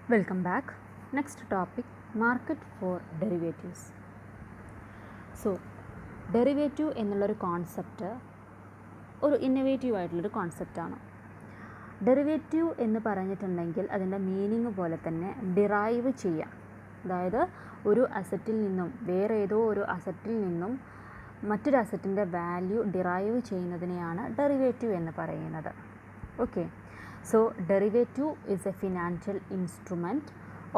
Welcome back. Next topic, market for derivatives. So, derivative എന്നുള്ളൊരു concept ഒരു innovative ആയിട്ടുള്ളൊരു കോൺസെപ്റ്റാണ്. Derivative എന്ന് പറഞ്ഞിട്ടുണ്ടെങ്കിൽ അതിൻ്റെ മീനിങ് പോലെ തന്നെ ഡിറൈവ് ചെയ്യാം. അതായത് ഒരു അസറ്റിൽ നിന്നും വേറെ ഏതോ ഒരു അസറ്റിൽ നിന്നും മറ്റൊരു അസറ്റിൻ്റെ വാല്യൂ ഡിറൈവ് ചെയ്യുന്നതിനെയാണ് ഡെറിവേറ്റീവ് എന്ന് പറയുന്നത്. Okay, so derivative is a financial instrument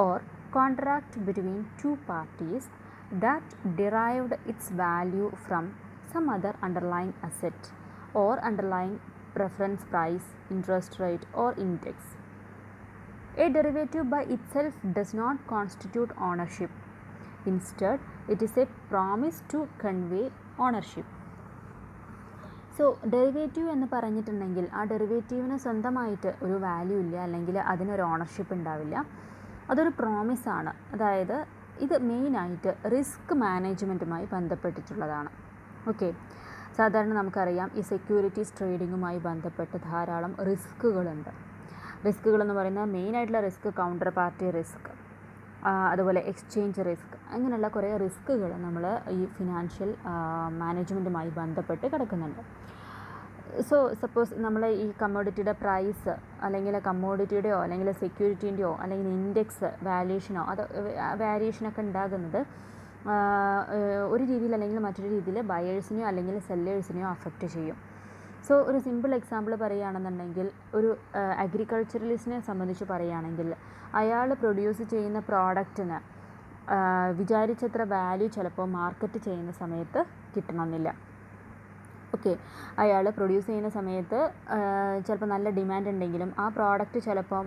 or contract between two parties that derived its value from some other underlying asset or underlying preference price, interest rate or index. A derivative by itself does not constitute ownership. Instead, it is a promise to convey ownership. So derivative എന്ന് പറഞ്ഞിട്ടുണ്ടെങ്കിൽ ആ ഡെറിവേറ്റീവിന് സ്വന്തമായിട്ട് ഒരു value ഇല്ല, അല്ലെങ്കിൽ അതിനൊരു ownership ഉണ്ടാവില്ല. അതൊരു പ്രോമിസാണ്. അതായത് ഇത് മെയിനായിട്ട് റിസ്ക് മാനേജ്മെൻറ്റുമായി ബന്ധപ്പെട്ടിട്ടുള്ളതാണ്. ഓക്കെ, സാധാരണ നമുക്കറിയാം ഈ സെക്യൂരിറ്റീസ് ട്രേഡിങ്ങുമായി ബന്ധപ്പെട്ട് ധാരാളം റിസ്ക്കുകളുണ്ട്. റിസ്ക്കുകളെന്ന് പറയുന്നത് മെയിനായിട്ടുള്ള റിസ്ക് കൗണ്ടർ പാർട്ടി റിസ്ക്, അതുപോലെ എക്സ്ചേഞ്ച് റിസ്ക്, അങ്ങനെയുള്ള കുറേ റിസ്ക്കുകൾ നമ്മൾ ഈ ഫിനാൻഷ്യൽ മാനേജ്മെൻറ്റുമായി ബന്ധപ്പെട്ട് കിടക്കുന്നുണ്ട്. സോ സപ്പോസ് നമ്മൾ ഈ കമ്മോഡിറ്റിയുടെ പ്രൈസ് അല്ലെങ്കിൽ കമ്മോഡിറ്റിയുടെയോ അല്ലെങ്കിൽ സെക്യൂരിറ്റീൻ്റെയോ അല്ലെങ്കിൽ ഇൻഡെക്സ് വാല്യൂഷനോ അത് വാരിയേഷനൊക്കെ ഉണ്ടാകുന്നത് ഒരു രീതിയിൽ അല്ലെങ്കിൽ മറ്റൊരു രീതിയിൽ ബയേഴ്സിനെയോ അല്ലെങ്കിൽ സെല്ലേഴ്സിനെയോ അഫക്റ്റ് ചെയ്യും. സോ ഒരു സിമ്പിൾ എക്സാമ്പിൾ പറയുകയാണെന്നുണ്ടെങ്കിൽ ഒരു അഗ്രികൾച്ചറലിസ്റ്റിനെ സംബന്ധിച്ച് പറയുകയാണെങ്കിൽ അയാൾ പ്രൊഡ്യൂസ് ചെയ്യുന്ന പ്രോഡക്റ്റിന് വിചാരിച്ചത്ര വാല്യൂ ചിലപ്പോൾ മാർക്കറ്റ് ചെയ്യുന്ന സമയത്ത് കിട്ടണമെന്നില്ല. ഓക്കെ, അയാൾ പ്രൊഡ്യൂസ് ചെയ്യുന്ന സമയത്ത് ചിലപ്പോൾ നല്ല ഡിമാൻഡ് ഉണ്ടെങ്കിലും ആ പ്രോഡക്റ്റ് ചിലപ്പം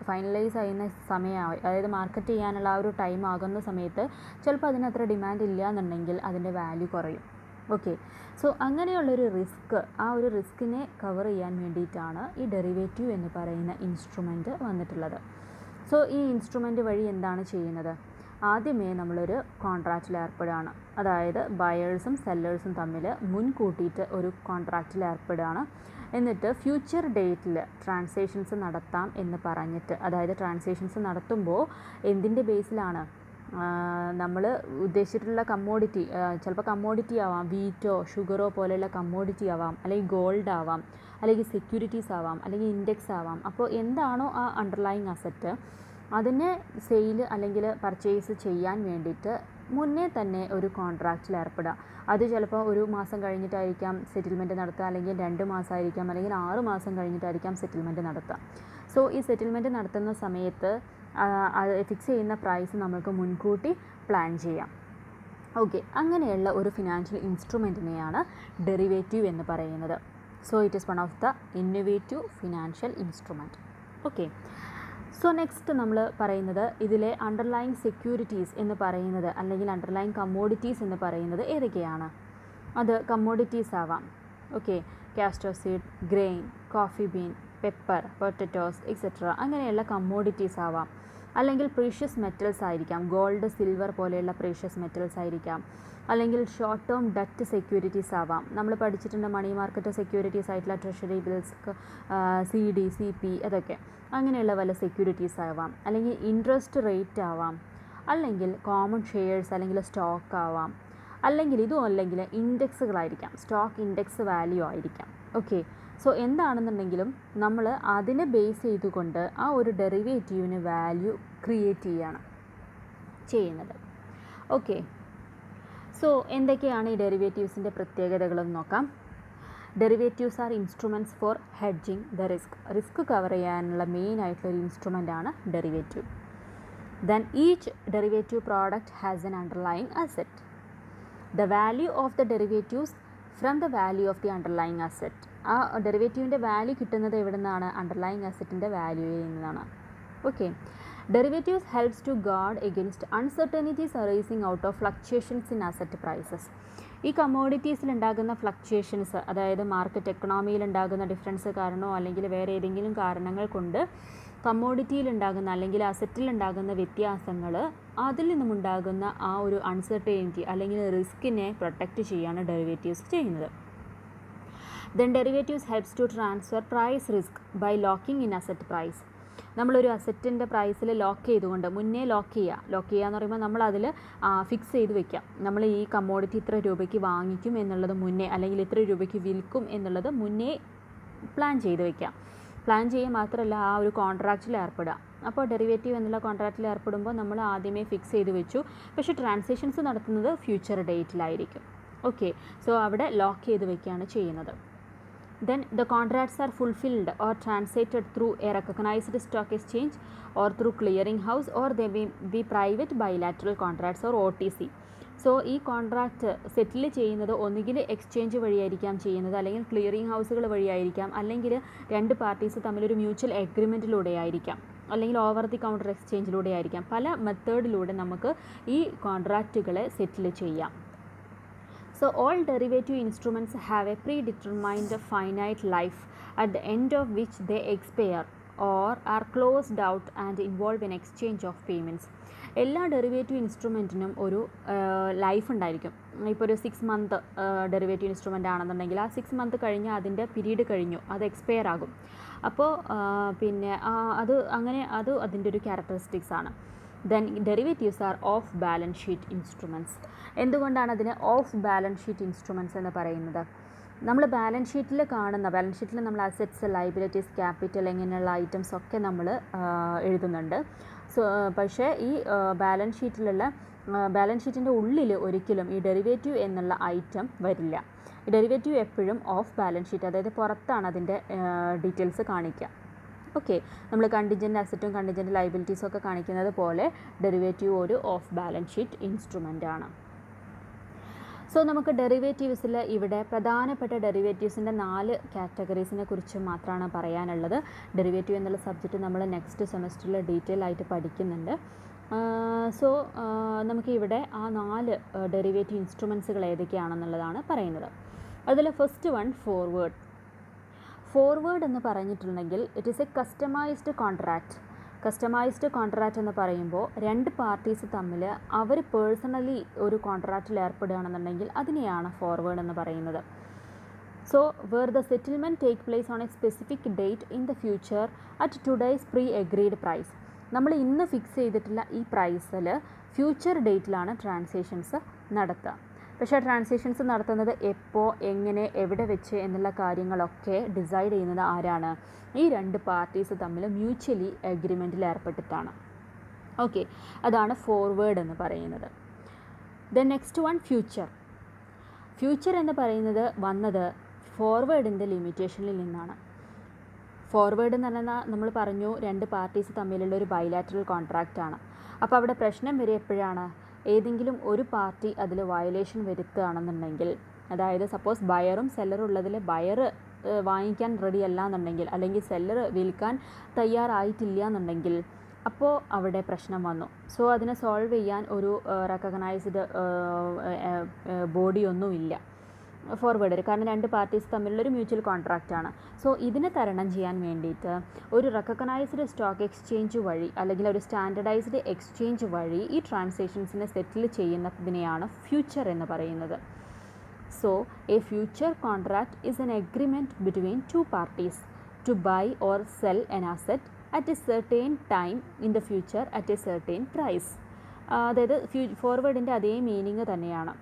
ഫൈനലൈസ് ചെയ്യുന്ന സമയമായി, അതായത് മാർക്കറ്റ് ചെയ്യാനുള്ള ആ ഒരു ടൈം ആകുന്ന സമയത്ത് ചിലപ്പോൾ അതിനത്ര ഡിമാൻഡ് ഇല്ല എന്നുണ്ടെങ്കിൽ അതിൻ്റെ വാല്യൂ കുറയും. ഓക്കെ, സോ അങ്ങനെയുള്ളൊരു റിസ്ക്, ആ ഒരു റിസ്കിനെ കവർ ചെയ്യാൻ വേണ്ടിയിട്ടാണ് ഈ ഡെറിവേറ്റീവ് എന്ന് പറയുന്ന ഇൻസ്ട്രുമെൻറ്റ് വന്നിട്ടുള്ളത്. സോ ഈ ഇൻസ്ട്രുമെൻറ്റ് വഴി എന്താണ് ചെയ്യുന്നത്? ആദ്യമേ നമ്മളൊരു കോൺട്രാക്റ്റിൽ ഏർപ്പെടുകയാണ്. അതായത് ബയേഴ്സും സെല്ലേഴ്സും തമ്മിൽ മുൻകൂട്ടിയിട്ട് ഒരു കോൺട്രാക്റ്റിൽ ഏർപ്പെടുകയാണ്. എന്നിട്ട് ഫ്യൂച്ചർ ഡേറ്റിൽ ട്രാൻസാക്ഷൻസ് നടത്താം എന്ന് പറഞ്ഞിട്ട്, അതായത് ട്രാൻസാക്ഷൻസ് നടത്തുമ്പോൾ എന്തിൻ്റെ ബേസിലാണ്? നമ്മൾ ഉദ്ദേശിച്ചിട്ടുള്ള കമ്മോഡിറ്റി, ചിലപ്പോൾ കമ്മോഡിറ്റി ആവാം, വീറ്റോ ഷുഗറോ പോലെയുള്ള കമ്മോഡിറ്റി ആവാം, അല്ലെങ്കിൽ ഗോൾഡ് ആവാം, അല്ലെങ്കിൽ സെക്യൂരിറ്റീസ് ആവാം, അല്ലെങ്കിൽ ഇൻഡെക്സ് ആവാം. അപ്പോൾ എന്താണോ ആ അണ്ടർലൈങ് അസറ്റ് അതിനെ സെയിൽ അല്ലെങ്കിൽ പർച്ചേസ് ചെയ്യാൻ വേണ്ടിയിട്ട് മുന്നേ തന്നെ ഒരു കോൺട്രാക്റ്റിൽ ഏർപ്പെടുക. അത് ചിലപ്പോൾ ഒരു മാസം കഴിഞ്ഞിട്ടായിരിക്കാം സെറ്റിൽമെൻറ്റ് നടത്തുക, അല്ലെങ്കിൽ 2 മാസമായിരിക്കാം, അല്ലെങ്കിൽ 6 മാസം കഴിഞ്ഞിട്ടായിരിക്കാം സെറ്റിൽമെൻറ്റ് നടത്തുക. സോ ഈ സെറ്റിൽമെൻറ്റ് നടത്തുന്ന സമയത്ത് അത് ഫിക്സ് ചെയ്യുന്ന പ്രൈസ് നമുക്ക് മുൻകൂട്ടി പ്ലാൻ ചെയ്യാം. ഓക്കെ, അങ്ങനെയുള്ള ഒരു ഫിനാൻഷ്യൽ ഇൻസ്ട്രുമെൻറ്റിനെയാണ് ഡെറിവേറ്റീവ് എന്ന് പറയുന്നത്. So it is one of the innovative financial instrument. Okay, so next നമ്മൾ പറയുന്നത് ഇതിലെ അണ്ടർലൈങ് സെക്യൂരിറ്റീസ് എന്ന് പറയുന്നത് അല്ലെങ്കിൽ അണ്ടർലൈങ് കമ്മോഡിറ്റീസ് എന്ന് പറയുന്നത് ഏതൊക്കെയാണ്? അത് കമ്മോഡിറ്റീസ് ആവാം. Okay, castor seed, grain, coffee bean, pepper, potatoes et cetera, അങ്ങനെയുള്ള കമ്മോഡിറ്റീസ് ആവാം. അല്ലെങ്കിൽ പ്രീഷ്യസ് മെറ്റൽസ് ആയിരിക്കാം, ഗോൾഡ്, സിൽവർ പോലെയുള്ള പ്രീഷ്യസ് മെറ്റൽസ് ആയിരിക്കാം. അല്ലെങ്കിൽ ഷോർട്ട് ടേം ഡെറ്റ് സെക്യൂരിറ്റീസ് ആവാം. നമ്മൾ പഠിച്ചിട്ടുണ്ട് മണി മാർക്കറ്റ് സെക്യൂരിറ്റീസ് ആയിട്ടുള്ള ട്രഷറി ബിൽസ്, CD, CP, അതൊക്കെ അങ്ങനെയുള്ള വല്ല സെക്യൂരിറ്റീസ് ആവാം. അല്ലെങ്കിൽ ഇൻട്രസ്റ്റ് റേറ്റ് ആവാം, അല്ലെങ്കിൽ കോമൺ ഷെയർസ് അല്ലെങ്കിൽ സ്റ്റോക്ക് ആവാം, അല്ലെങ്കിൽ ഇതും അല്ലെങ്കിൽ ഇൻഡെക്സുകളായിരിക്കാം, സ്റ്റോക്ക് ഇൻഡെക്സ് വാല്യൂ ആയിരിക്കാം. ഓക്കെ, സോ എന്താണെന്നുണ്ടെങ്കിലും നമ്മൾ അതിനെ ബേസ് ചെയ്തുകൊണ്ട് ആ ഒരു ഡെറിവേറ്റീവിന് വാല്യൂ ക്രിയേറ്റ് ചെയ്യുന്നത്. ഓക്കെ, സോ എന്തൊക്കെയാണ് ഈ ഡെറിവേറ്റീവ്സിൻ്റെ പ്രത്യേകതകളെന്ന് നോക്കാം. Derivatives are instruments for hedging the risk cover ചെയ്യാനുള്ള മെയിൻ ആയിട്ടുള്ളൊരു ഇൻസ്ട്രുമെൻ്റാണ് ഡെറിവേറ്റീവ്. Then each derivative product has an underlying asset. The value of the derivatives from the value of the underlying asset. ആ ഡെറിവേറ്റീവിൻ്റെ വാല്യൂ കിട്ടുന്നത് എവിടെ നിന്നാണ്? അണ്ടർലൈങ് അസെറ്റിൻ്റെ വാല്യൂയിൽ നിന്നാണ്. Okay, derivatives helps to guard against uncertainties arising out of fluctuations in asset prices. ഈ കമ്മോഡിറ്റീസിൽ ഉണ്ടാകുന്ന ഫ്ലക്ച്വേഷൻസ്, അതായത് മാർക്കറ്റ് എക്കണോമിയിൽ ഉണ്ടാകുന്ന ഡിഫറൻസ് കാരണമോ അല്ലെങ്കിൽ വേറെ ഏതെങ്കിലും കാരണങ്ങൾ കൊണ്ട് കമ്മോഡിറ്റിയിൽ ഉണ്ടാകുന്ന അല്ലെങ്കിൽ അസറ്റിൽ ഉണ്ടാകുന്ന വ്യത്യാസങ്ങൾ, അതിൽ നിന്നുമുണ്ടാകുന്ന ആ ഒരു അൺസർട്ടനിറ്റി അല്ലെങ്കിൽ റിസ്കിനെ പ്രൊട്ടക്റ്റ് ചെയ്യാണ് ഡെറിവേറ്റീവ്സ് ചെയ്യുന്നത്. Then derivatives helps to transfer price risk by locking in asset price. നമ്മളൊരു അസറ്റിൻ്റെ പ്രൈസിൽ ലോക്ക് ചെയ്തുകൊണ്ട് മുന്നേ ലോക്ക് ചെയ്യുക എന്ന് പറയുമ്പോൾ നമ്മളതിൽ ഫിക്സ് ചെയ്ത് വെക്കാം. നമ്മൾ ഈ കമ്മോഡിറ്റി ഇത്ര രൂപയ്ക്ക് വാങ്ങിക്കും എന്നുള്ളത് മുന്നേ, അല്ലെങ്കിൽ ഇത്ര രൂപയ്ക്ക് വിൽക്കും എന്നുള്ളത് മുന്നേ പ്ലാൻ ചെയ്ത് വെക്കാം. പ്ലാൻ ചെയ്യുക മാത്രമല്ല ആ ഒരു കോൺട്രാക്റ്റിൽ ഏർപ്പെടുക. അപ്പോൾ ഡെറിവേറ്റീവ് എന്നുള്ള കോൺട്രാക്റ്റിൽ ഏർപ്പെടുമ്പോൾ നമ്മൾ ആദ്യമേ ഫിക്സ് ചെയ്ത് വെച്ചു, പക്ഷേ ട്രാൻസാക്ഷൻസ് നടത്തുന്നത് ഫ്യൂച്ചർ ഡേറ്റിലായിരിക്കും. ഓക്കെ, സോ അവിടെ ലോക്ക് ചെയ്ത് വെക്കുകയാണ് ചെയ്യുന്നത്. Then the contracts are fulfilled or translated through a recognized stock exchange or through clearing house, or they may be private bilateral contracts or OTC. So ഈ contract സെറ്റിൽ ചെയ്യുന്നത് ഒന്നുകിൽ exchange വഴിയായിരിക്കാം ചെയ്യുന്നത്, അല്ലെങ്കിൽ clearing ഹൗസുകൾ വഴിയായിരിക്കാം, അല്ലെങ്കിൽ രണ്ട് പാർട്ടീസ് തമ്മിലൊരു മ്യൂച്വൽ എഗ്രിമെൻറ്റിലൂടെ ആയിരിക്കാം, അല്ലെങ്കിൽ ഓവർ ദി കൗണ്ടർ എക്സ്ചേഞ്ചിലൂടെ ആയിരിക്കാം. പല മെത്തേഡിലൂടെ നമുക്ക് ഈ കോൺട്രാക്റ്റുകളെ സെറ്റിൽ ചെയ്യാം. So all derivative instruments have a predetermined finite life at the end of which they expire or are closed out and involve in exchange of payments. എല്ലാ derivative ഇൻസ്ട്രുമെൻറ്റിനും ഒരു life ഉണ്ടായിരിക്കും. ഇപ്പോൾ ഒരു 6 മന്ത് ഡെറിവേറ്റീവ് ഇൻസ്ട്രുമെൻ്റ് ആണെന്നുണ്ടെങ്കിൽ ആ 6 month കഴിഞ്ഞ് അതിൻ്റെ period കഴിഞ്ഞു, അത് എക്സ്പയർ ആകും. അപ്പോൾ പിന്നെ അത് അതിൻ്റെ ഒരു ക്യാരക്ടറിസ്റ്റിക്സ് ആണ്. Then derivatives are off balance sheet instruments. എന്തുകൊണ്ടാണ് അതിന് ഓഫ് ബാലൻസ് ഷീറ്റ് ഇൻസ്ട്രുമെൻറ്റ്സ് എന്ന് പറയുന്നത്? നമ്മൾ ബാലൻസ് ഷീറ്റിൽ നമ്മൾ അസറ്റ്സ്, ലൈബിലിറ്റീസ്, ക്യാപിറ്റൽ ഇങ്ങനെയുള്ള ഐറ്റംസ് ഒക്കെ നമ്മൾ എഴുതുന്നുണ്ട്. സോ പക്ഷേ ഈ ബാലൻസ് ഷീറ്റിൻ്റെ ഉള്ളിൽ ഒരിക്കലും ഈ ഡെറിവേറ്റീവ് എന്നുള്ള ഐറ്റം വരില്ല. ഈ ഡെറിവേറ്റീവ് എപ്പോഴും ഓഫ് ബാലൻസ് ഷീറ്റ്, അതായത് പുറത്താണ് അതിൻ്റെ ഡീറ്റെയിൽസ് കാണിക്കുക. ഓക്കെ, നമ്മൾ കണ്ടിജൻ്റ് അസറ്റും കണ്ടിജൻ്റ് ലൈബിലിറ്റീസും ഒക്കെ കാണിക്കുന്നത് പോലെ ഡെറിവേറ്റീവ് ഒരു ഓഫ് ബാലൻസ് ഷീറ്റ് ഇൻസ്ട്രുമെൻ്റ് ആണ്. സോ നമുക്ക് ഡെറിവേറ്റീവ്സിൽ ഇവിടെ പ്രധാനപ്പെട്ട ഡെറിവേറ്റീവ്സിൻ്റെ 4 കാറ്റഗറീസിനെ കുറിച്ച് മാത്രമാണ് പറയാനുള്ളത്. ഡെറിവേറ്റീവ് എന്നുള്ള സബ്ജക്റ്റ് നമ്മൾ നെക്സ്റ്റ് സെമസ്റ്ററിൽ ഡീറ്റെയിൽ ആയിട്ട് പഠിക്കുന്നുണ്ട്. സോ നമുക്ക് ഇവിടെ ആ 4 ഡെറിവേറ്റീവ് ഇൻസ്ട്രുമെൻസുകൾ ഏതൊക്കെയാണെന്നുള്ളതാണ് പറയുന്നത്. അതിൽ ഫസ്റ്റ് വൺ ഫോർവേഡ് എന്ന് പറഞ്ഞിട്ടുണ്ടെങ്കിൽ it is a customised contract എന്ന് പറയുമ്പോൾ രണ്ട് പാർട്ടീസ് തമ്മിൽ അവർ പേഴ്സണലി ഒരു കോൺട്രാക്റ്റിൽ ഏർപ്പെടുകയാണെന്നുണ്ടെങ്കിൽ അതിനെയാണ് ഫോർവേഡ് എന്ന് പറയുന്നത്. So where the settlement take place on a specific date in the future at today's pre agreed price. നമ്മൾ ഇന്ന് ഫിക്സ് ചെയ്തിട്ടുള്ള ഈ പ്രൈസിൽ ഫ്യൂച്ചർ ഡേറ്റിലാണ് ട്രാൻസാക്ഷൻസ് നടത്തുക. പക്ഷേ ട്രാൻസാക്ഷൻസ് നടത്തുന്നത് എപ്പോൾ, എങ്ങനെ, എവിടെ വെച്ച് എന്നുള്ള കാര്യങ്ങളൊക്കെ ഡിസൈഡ് ചെയ്യുന്നത് ആരാണ്? ഈ രണ്ട് പാർട്ടീസ് തമ്മിൽ മ്യൂച്വലി എഗ്രിമെൻറ്റിൽ ഏർപ്പെട്ടിട്ടാണ്. ഓക്കെ, അതാണ് ഫോർവേഡ് എന്ന് പറയുന്നത്. ദെൻ നെക്സ്റ്റ് വൺ ഫ്യൂച്ചർ എന്ന് പറയുന്നത് വന്നത് ഫോർവേഡിൻ്റെ ലിമിറ്റേഷനിൽ നിന്നാണ്. ഫോർവേഡ് എന്ന് പറഞ്ഞാൽ നമ്മൾ പറഞ്ഞു രണ്ട് പാർട്ടീസ് തമ്മിലുള്ള ഒരു ബൈലാറ്ററൽ കോൺട്രാക്റ്റാണ്. അപ്പോൾ അവിടെ പ്രശ്നം വരെ എപ്പോഴാണ്? ഏതെങ്കിലും ഒരു പാർട്ടി അതിൽ വയലേഷൻ വരുത്തുകയാണെന്നുണ്ടെങ്കിൽ, അതായത് സപ്പോസ് ബയറും സെല്ലറും ഉള്ളതിൽ ബയർ വാങ്ങിക്കാൻ റെഡി അല്ല എന്നുണ്ടെങ്കിൽ, അല്ലെങ്കിൽ സെല്ലർ വിൽക്കാൻ തയ്യാറായിട്ടില്ല എന്നുണ്ടെങ്കിൽ, അപ്പോൾ അവിടെ പ്രശ്നം വന്നു. സോ അതിനെ സോൾവ് ചെയ്യാൻ ഒരു റെക്കഗ്നൈസ്ഡ് ബോഡിയൊന്നുമില്ല ഫോർവേഡ്, കാരണം രണ്ട് പാർട്ടീസ് തമ്മിലുള്ളൊരു മ്യൂച്വൽ കോൺട്രാക്റ്റാണ്. സോ ഇതിനെ തരണം ചെയ്യാൻ വേണ്ടിയിട്ട് ഒരു റെക്കഗ്നൈസ്ഡ് സ്റ്റോക്ക് എക്സ്ചേഞ്ച് വഴി, അല്ലെങ്കിൽ ഒരു സ്റ്റാൻഡർഡൈസ്ഡ് എക്സ്ചേഞ്ച് വഴി ഈ ട്രാൻസാക്ഷൻസിനെ സെറ്റിൽ ചെയ്യുന്നതിനെയാണ് ഫ്യൂച്ചർ എന്ന് പറയുന്നത്. So A future contract is N agreement between 2 parties to buy or sell an asset at a certain time in the future at a certain price. അതായത് ഫോർവേഡിൻ്റെ അതേ meaning തന്നെയാണ്.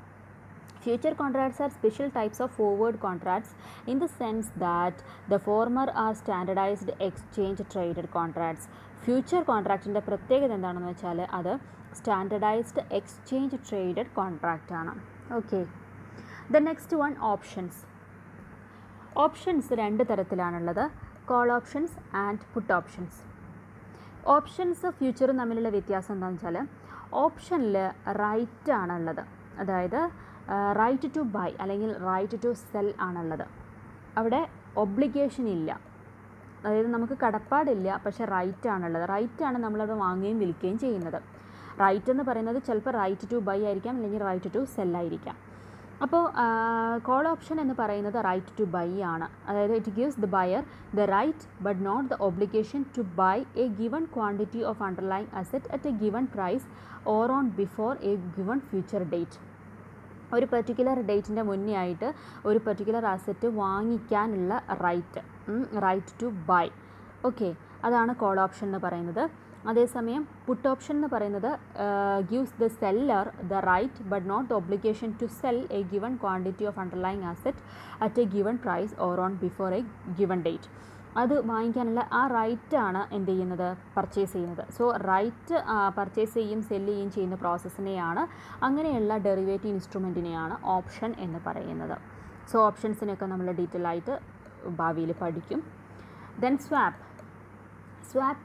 Future contracts are special types of forward contracts in the sense that the former are standardized exchange traded contracts. Future കോൺട്രാക്റ്റിൻ്റെ പ്രത്യേകത എന്താണെന്ന് വെച്ചാൽ അത് standardized exchange traded contract ആണ്. Okay, the next one options 2 തരത്തിലാണുള്ളത്, call options and put options. Options ഫ്യൂച്ചറും തമ്മിലുള്ള വ്യത്യാസം എന്താണെന്ന് വെച്ചാൽ ഓപ്ഷനിൽ റൈറ്റ് ആണുള്ളത്, അതായത് റൈറ്റ് ടു ബൈ അല്ലെങ്കിൽ റൈറ്റ് ടു സെൽ ആണുള്ളത്. അവിടെ ഒബ്ലിഗേഷൻ ഇല്ല, അതായത് നമുക്ക് കടപ്പാടില്ല, പക്ഷേ റൈറ്റ് ആണുള്ളത്. റൈറ്റാണ് നമ്മളത് വാങ്ങുകയും വിൽക്കുകയും ചെയ്യുന്നത്. റൈറ്റ് എന്ന് പറയുന്നത് ചിലപ്പോൾ റൈറ്റ് ടു ബൈ ആയിരിക്കാം, അല്ലെങ്കിൽ റൈറ്റ് ടു സെൽ ആയിരിക്കാം. അപ്പോൾ കോൾ ഓപ്ഷൻ എന്ന് പറയുന്നത് റൈറ്റ് ടു ബൈ ആണ്, അതായത് it gives the buyer the right but not the obligation to buy a given quantity of underlying asset at a given price or on before a given future date. ഒരു particular ഡേറ്റിൻ്റെ മുന്നേ ആയിട്ട് ഒരു particular asset വാങ്ങിക്കാനുള്ള right to buy. Okay, അതാണ് call option എന്ന് പറയുന്നത്. അതേസമയം പുട്ട് ഓപ്ഷൻ എന്ന് പറയുന്നത് gives the seller the right but not the obligation to sell a given quantity of underlying asset at a given price or on before a given date. അത് വാങ്ങിക്കാനുള്ള ആ റൈറ്റാണ് എന്ത് ചെയ്യുന്നത്, പർച്ചേസ് ചെയ്യുന്നത്. സോ റൈറ്റ് പർച്ചേസ് ചെയ്യും sell ചെയ്യുകയും ചെയ്യുന്ന പ്രോസസ്സിനെയാണ്, അങ്ങനെയുള്ള ഡെറിവേറ്റീവ് ഇൻസ്ട്രുമെൻറ്റിനെയാണ് ഓപ്ഷൻ എന്ന് പറയുന്നത്. സോ ഓപ്ഷൻസിനെയൊക്കെ നമ്മൾ ഡീറ്റെയിൽ ആയിട്ട് ഭാവിയിൽ പഠിക്കും. ദെൻ സ്വാപ്പ്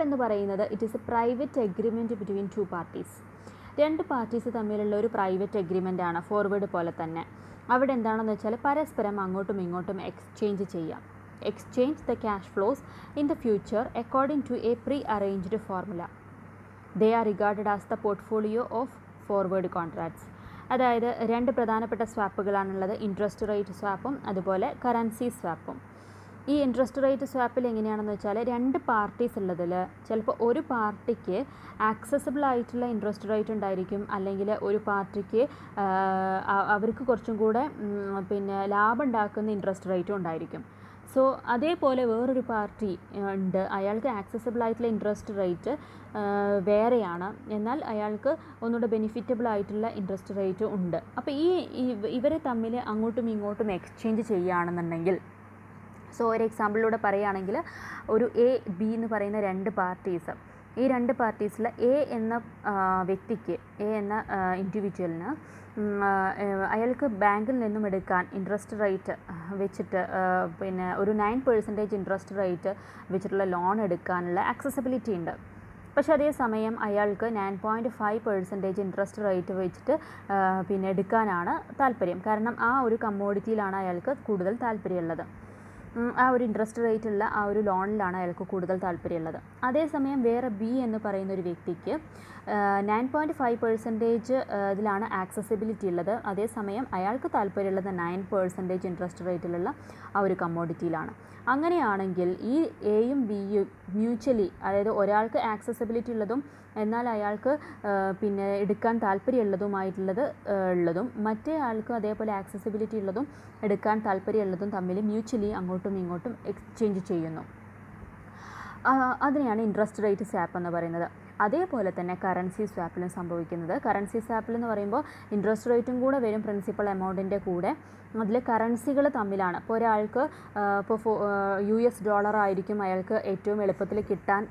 എന്ന് പറയുന്നത് it is A private agreement between two parties. രണ്ട് പാർട്ടീസ് തമ്മിലുള്ള ഒരു പ്രൈവറ്റ് എഗ്രിമെൻ്റ് ആണ്, ഫോർവേഡ് പോലെ തന്നെ. അവിടെ എന്താണെന്ന് വെച്ചാൽ പരസ്പരം അങ്ങോട്ടും ഇങ്ങോട്ടും എക്സ്ചേഞ്ച് ചെയ്യാം. Exchange the cash flows in the future according to a pre arranged formula. They are regarded as the portfolio of forward contracts. അതായത് രണ്ട് പ്രധാനപ്പെട്ട സ്വാപ്പുകളാണുള്ളത്, ഇൻട്രസ്റ്റ് റേറ്റ് സ്വാപ്പും അതുപോലെ കറൻസി സ്വാപ്പും. ഈ ഇൻട്രസ്റ്റ് റേറ്റ് സ്വാപ്പിൽ എങ്ങനെയാണെന്ന് വെച്ചാൽ രണ്ട് പാർട്ടീസ് ഉള്ളതിൽ ചിലപ്പോൾ ഒരു പാർട്ടിക്ക് ആക്സസിബിൾ ആയിട്ടുള്ള ഇൻട്രസ്റ്റ് റേറ്റ് ഉണ്ടായിരിക്കും, അല്ലെങ്കിൽ ഒരു പാർട്ടിക്ക് അവർക്ക് കുറച്ചും കൂടെ ലാഭം ഉണ്ടാക്കുന്ന ഇൻട്രസ്റ്റ് റേറ്റും ഉണ്ടായിരിക്കും. സോ അതേപോലെ വേറൊരു പാർട്ടി ഉണ്ട്, അയാൾക്ക് ആക്സസിബിൾ ആയിട്ടുള്ള ഇൻട്രസ്റ്റ് റേറ്റ് വേറെയാണ്, എന്നാൽ അയാൾക്ക് ഒന്നുകൂടെ ബെനിഫിറ്റബിൾ ആയിട്ടുള്ള ഇൻട്രസ്റ്റ് റേറ്റ് ഉണ്ട്. അപ്പോൾ ഇവരെ തമ്മിൽ അങ്ങോട്ടും ഇങ്ങോട്ടും എക്സ്ചേഞ്ച് ചെയ്യുകയാണെന്നുണ്ടെങ്കിൽ, സോ ഒരു എക്സാമ്പിളിലൂടെ പറയുകയാണെങ്കിൽ ഒരു എ ബി എന്ന് പറയുന്ന രണ്ട് പാർട്ടീസ്, ഈ രണ്ട് പാർട്ടീസിൽ എ എന്ന വ്യക്തിക്ക്, എ എന്ന ഇൻഡിവിജ്വലിന് അയാൾക്ക് ബാങ്കിൽ നിന്നും എടുക്കാൻ ഇൻട്രസ്റ്റ് റേറ്റ് വെച്ചിട്ട് ഒരു 9% ഇൻട്രസ്റ്റ് റേറ്റ് വെച്ചിട്ടുള്ള ലോൺ എടുക്കാനുള്ള ആക്സസിബിലിറ്റി ഉണ്ട്. പക്ഷെ അതേസമയം അയാൾക്ക് 9.5% ഇൻട്രസ്റ്റ് റേറ്റ് വെച്ചിട്ട് എടുക്കാനാണ് താല്പര്യം. കാരണം ആ ഒരു കമ്മോഡിറ്റിയിലാണ് അയാൾക്ക് കൂടുതൽ താല്പര്യമുള്ളത്, ആ ഒരു ഇൻട്രസ്റ്റ് റേറ്റ് ഉള്ള ആ ഒരു ലോണിലാണ് അയാൾക്ക് കൂടുതൽ താല്പര്യമുള്ളത്. അതേസമയം വേറെ ബി എന്ന് പറയുന്ന ഒരു വ്യക്തിക്ക് 9.5% ഇതിലാണ് ആക്സസിബിലിറ്റി ഉള്ളത്, അതേസമയം അയാൾക്ക് താല്പര്യമുള്ളത് 9% ഇൻട്രസ്റ്റ് റേറ്റിലുള്ള ആ ഒരു കമ്മോഡിറ്റിയിലാണ്. അങ്ങനെയാണെങ്കിൽ ഈ എയും ബിയും മ്യൂച്വലി, അതായത് ഒരാൾക്ക് ആക്സസിബിലിറ്റി ഉള്ളതും എന്നാൽ അയാൾക്ക് എടുക്കാൻ താല്പര്യമുള്ളതും മറ്റേ ആൾക്ക് അതേപോലെ ആക്സസിബിലിറ്റി ഉള്ളതും എടുക്കാൻ താല്പര്യമുള്ളതും തമ്മിൽ മ്യൂച്വലി അങ്ങോട്ടും ഇങ്ങോട്ടും എക്സ്ചേഞ്ച് ചെയ്യുന്നു. അതിനെയാണ് ഇൻട്രസ്റ്റ് റേറ്റ് സ്വാപ്പ് എന്ന് പറയുന്നത്. അതേപോലെ തന്നെ കറൻസി സ്വാപ്പിലും സംഭവിക്കുന്നത്. കറൻസി സ്വാപ്പിൽ എന്ന് പറയുമ്പോൾ ഇൻട്രസ്റ്റ് റേറ്റും കൂടെ വരും പ്രിൻസിപ്പൽ എമൗണ്ടിൻ്റെ കൂടെ. അതിൽ കറൻസികൾ തമ്മിലാണ്. ഇപ്പോൾ ഒരാൾക്ക് ഇപ്പോൾ US ഡോളർ ആയിരിക്കും അയാൾക്ക് ഏറ്റവും എളുപ്പത്തിൽ കിട്ടാൻ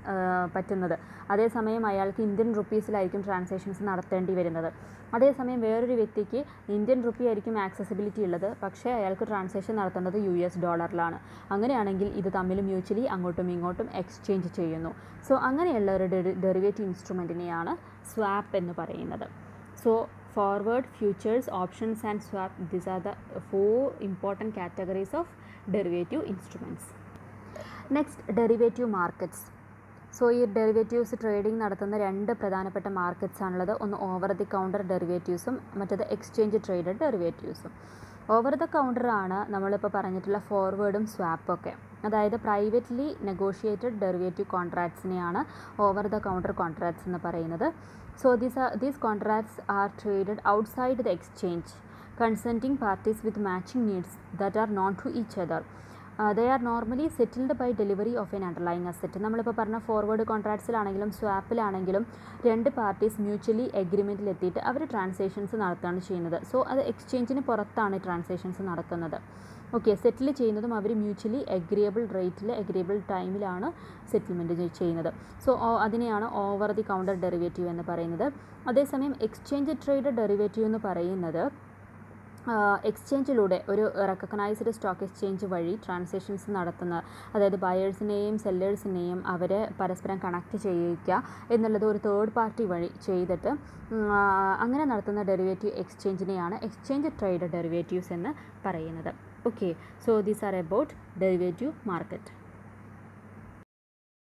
പറ്റുന്നത്, അതേസമയം അയാൾക്ക് ഇന്ത്യൻ റുപ്പീസിലായിരിക്കും ട്രാൻസാക്ഷൻസ് നടത്തേണ്ടി വരുന്നത്. അതേസമയം വേറൊരു വ്യക്തിക്ക് ഇന്ത്യൻ റുപ്പി ആയിരിക്കും ആക്സസിബിലിറ്റി ഉള്ളത്, പക്ഷേ അയാൾക്ക് ട്രാൻസാക്ഷൻ നടത്തേണ്ടത് US ഡോളറിലാണ്. അങ്ങനെയാണെങ്കിൽ ഇത് തമ്മിൽ മ്യൂച്വലി അങ്ങോട്ടും ഇങ്ങോട്ടും എക്സ്ചേഞ്ച് ചെയ്യുന്നു. സോ അങ്ങനെയുള്ള ഒരു ഡെറിവേറ്റീവ് ഇൻസ്ട്രുമെൻറ്റിനെയാണ് സ്വാപ്പ് എന്ന് പറയുന്നത്. So forward, futures, options and swap, these are the 4 important categories of derivative instruments. Next, derivative markets. So ഈ ഡെറിവേറ്റീവ്സ് ട്രേഡിംഗ് നടത്തുന്ന രണ്ട് പ്രധാനപ്പെട്ട മാർക്കറ്റ്സ് ആണുള്ളത്. ഒന്ന് ഓവർ ദി കൗണ്ടർ ഡെറിവേറ്റീവ്സും മറ്റേത് എക്സ്ചേഞ്ച് ട്രേഡഡ് ഡെറിവേറ്റീവ്സും. ഓവർ ദ കൗണ്ടറാണ് നമ്മളിപ്പോൾ പറഞ്ഞിട്ടുള്ള ഫോർവേഡും സ്വാപ്പൊക്കെ. അതായത് പ്രൈവറ്റ്ലി നെഗോഷിയേറ്റഡ് ഡെറിവേറ്റീവ് കോൺട്രാക്ട്സിനെയാണ് ഓവർ ദ കൗണ്ടർ കോൺട്രാക്ട്സ് എന്ന് പറയുന്നത്. So these contracts are traded outside the exchange, consenting parties with matching needs that are known to each other. They are normally settled by delivery of an underlying asset. നമ്മളിപ്പോൾ പറഞ്ഞ forward കോൺട്രാക്ട്സിലാണെങ്കിലും സ്വാപ്പിലാണെങ്കിലും രണ്ട് parties mutually എഗ്രിമെൻറ്റിൽ എത്തിയിട്ട് അവർ transactions നടത്തുകയാണ് ചെയ്യുന്നത്. So അത് എക്സ്ചേഞ്ചിന് പുറത്താണ് transactions നടക്കുന്നത്. Okay, സെറ്റിൽ ചെയ്യുന്നതും അവർ മ്യൂച്വലി എഗ്രിയബിൾ റേറ്റിൽ എഗ്രിയബിൾ ടൈമിലാണ് സെറ്റിൽമെൻറ്റ് ചെയ്യുന്നത്. സോ അതിനെയാണ് ഓവർ ദി കൗണ്ടർ ഡെറിവേറ്റീവ് എന്ന് പറയുന്നത്. അതേസമയം എക്സ്ചേഞ്ച് ട്രേഡ് ഡെറിവേറ്റീവ് എന്ന് പറയുന്നത് എക്സ്ചേഞ്ചിലൂടെ ഒരു റെക്കഗ്നൈസ്ഡ് സ്റ്റോക്ക് എക്സ്ചേഞ്ച് വഴി ട്രാൻസാക്ഷൻസ് നടത്തുന്ന, അതായത് ബയേഴ്സിനെയും സെല്ലേഴ്സിനെയും അവരെ പരസ്പരം കണക്ട് ചെയ്യിക്കുക എന്നുള്ളത് ഒരു തേർഡ് പാർട്ടി വഴി ചെയ്തിട്ട് അങ്ങനെ നടത്തുന്ന ഡെറിവേറ്റീവ് എക്സ്ചേഞ്ചിനെയാണ് എക്സ്ചേഞ്ച് ട്രേഡ് ഡെറിവേറ്റീവ്സ് എന്ന് പറയുന്നത്. Okay, so these are about derivative market.